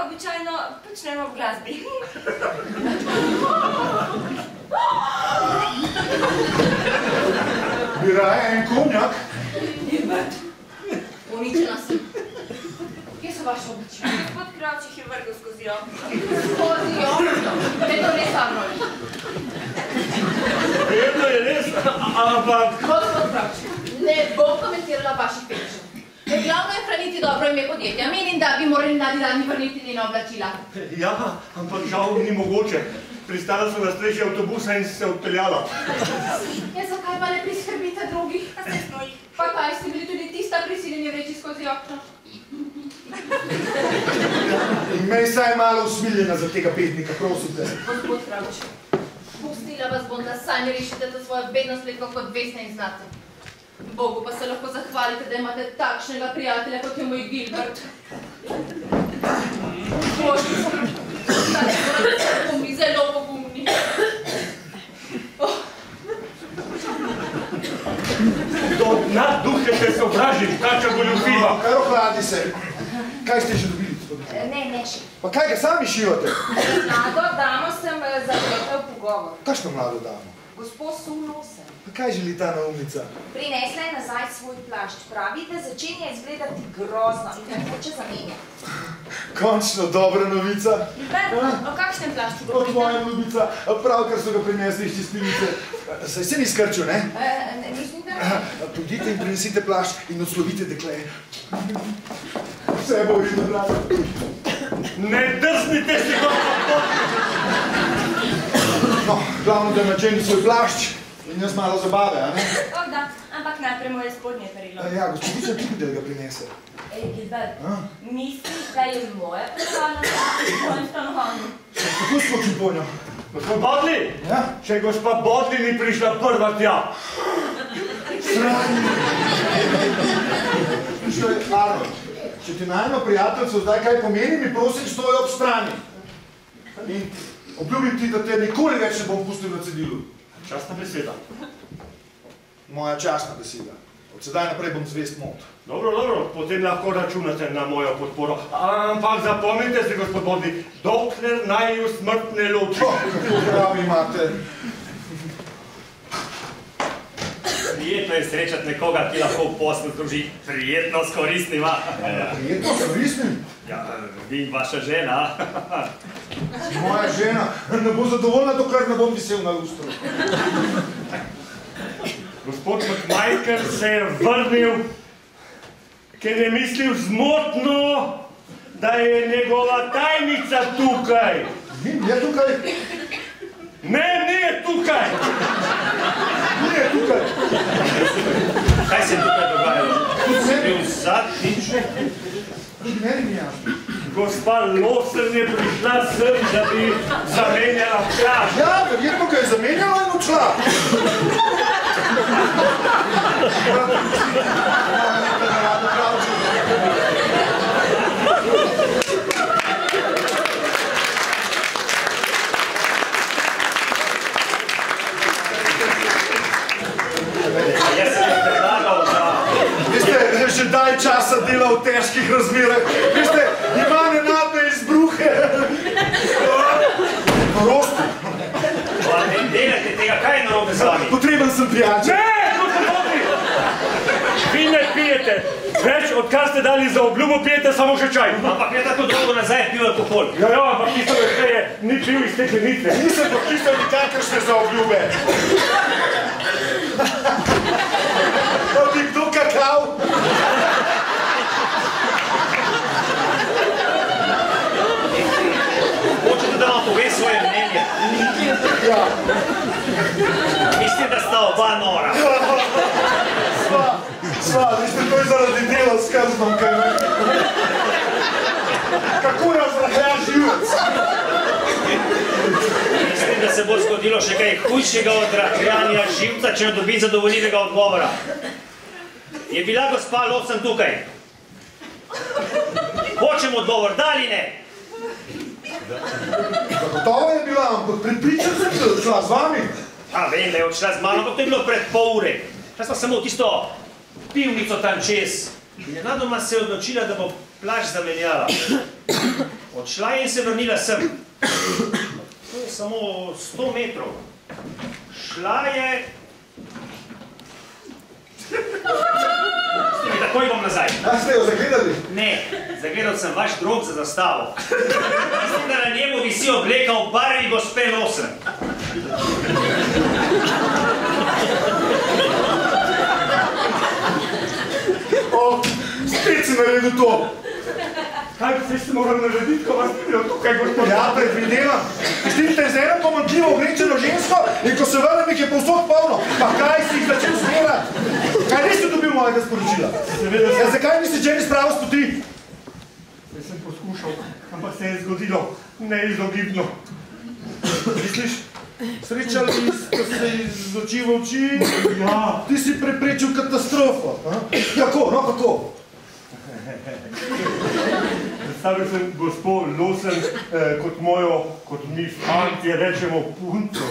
običajno počnemo v glasbi. Bi raje en konjak? Gilbert, uničena sem. Kje so vaše običaje? Gospod Kravčih je vrgel skozi okno. Skozi okno? Ne, to ne samo. Vedno je res, ampak... Gospod Kravčih, ne bom komentirala vaših pečev. Glavno je hraniti dobro ime podjetja. Menim, da bi morali mladi dani vrniti njena oblačila. Ja, ampak žal ni mogoče. Pristala sem na streši avtobusa in se odpeljala. Ja, zakaj pa ne priskrbite drugih? Pa kaj ste bili tudi tista prisiljeni vreči skozi okno? Imej saj malo usmiljena za tega petnika, prosite. Gospod Kravčih, pustila vas bom, da sami rešite to svojo bedno spletko, kot veste in znate. Bogu pa se lahko zahvalite, da imate takšnega prijatelja, kot je moj Gilbert. Božica, zdaj bomo mi zelo pogumni. Do dna duhe te sovražim, kakšna goljufija. Kar ohladi se. Kaj ste že dobili, gospodine? Ne še. Pa kaj ga sami šivate? Mlado damo sem zapletel pogovor. Kakšno mlado damo? Gospod Sunose. Pa kaj želi ta naumnica? Prinesla je nazaj svoj plašč. Pravi, da začenja izgledati grozno in ga hoče zamenjati. Končno dobra novica. Gilbert, o kakšnem plašču Od govorite? moja novica, pravkar so ga prinesli iz čistilnice. Saj se ni skrčil, ne? Mislim, da ne. Pojdite in prinesite plašč in odslovite dekle. Vse bo išlo nabrati. Ne drznite si gospod! No, glavno, da ima Jenny svoj plašč in jaz malo zabave, a ne? Da, ampak najprej moje spodnje perilo. Ja, gospodiča tudi, da ga prinese. Gilbert, misliš, da je moja predstavljena v mojem stanovanju? Kako skočim po njo? Gospod Bodli? Ja? Še gospa Bodli ni prišla prva tja. Sranje. Pišel je Arnold. Če ti najmo prijateljcev zdaj kaj pomeni, mi prosim stoji ob strani. In obljubim ti, da te nikoli več ne bom pustil na cedilu. Častna beseda. Moja častna beseda. Od sedaj naprej bom zvest mod. Dobro, potem lahko računate na mojo podporo. Ampak zapomnite se, gospod Bodli, dokler naju smrt ne loči. Kako prav imate. Prijetno je srečati nekoga, ki lahko v poslu združi prijetno s koristnima. Prijetno s koristnim? Ja, vi in vaša žena. Moja žena ne bo zadovoljna, dokler ne bom visel na lustru. Gospod McMichael se je vrnil, ker je mislil zmotno, da je njegova tajnica tukaj. Je tukaj? Ne, ni je tukaj! Ni je tukaj! Kaj se je tukaj dogajalo? Si bil zadnjič? Tudi meni mi jasno. Gospa Lawson je prišla sem, da bi zamenjala plašč. Ja, verjetno ga je zamenjala in odšla. Jaz sem predlagal, da... Veste, že daj časa dela v težkih razmerah. Veste, ima nenadne izbruhe. Prosti. Pa ne delajte tega, kaj je narobe z vami? Potreben sem prijatelj. Ne, gospod Bodli! Vi ne pijete. Več, odkar ste dali za obljubo, pijete samo še čaj. Ampak ne tako dolgo nazaj pil alkohol. Ja, ampak tisto vešteje ni pil iz steklenice. Nisem podpisal nikakršne za obljube. Pa bi kdo kakav? Hočete, da vam pove svoje mnenje? Ja. Mislim, da sta oba nora. Sva, veste, to je zaradi dela s krznom, kaj ne? Kako razrahlja živec? Mislim, da se bo zgodilo še kaj hujšega od rahljanja živca, če ne dobi zadovoljivega odgovora. Je bila gospa Lawson tukaj? Hočem odgovor, da ali ne? Zagotovo je bila, ampak prepričan sem, da je odšla z vami. Vem, da je odšla z mano, ampak to je bilo pred pol ure. Šla sva samo v tisto pivnico tam čez. In nenadoma se je odločila, da bo plašč zamenjala. Odšla je in se vrnila sem. To je samo 100 metrov. Šla je... Takoj bom nazaj. A ste jo zagledali? Ne, zagledal sem vaš drog za zastavo. Mislim, da na njemu visi obleka v barvi gospe Losen. O, spet si naredil to. Kaj vse ste morali narediti, ko vas ni bilo tukaj, gospod? Ja, predvidevam. Stinte z eno pomanjkljivo oblečeno žensko in ko se vrnem, jih je povsod polno. Pa kaj si jih začel smerati? Kaj nisi dobil mojega sporočila? Seveda sem. Ja, zakaj nisi Jenny spravil s poti? Jaz sem poskušal, ampak se je zgodilo neizogibno. Misliš, srečali ste se iz oči v oči? Ja. Ti si preprečil katastrofo. Kako? No, kako? Predstavil sem gospod Losen kot mojo, kot mi fantje rečemo, punco.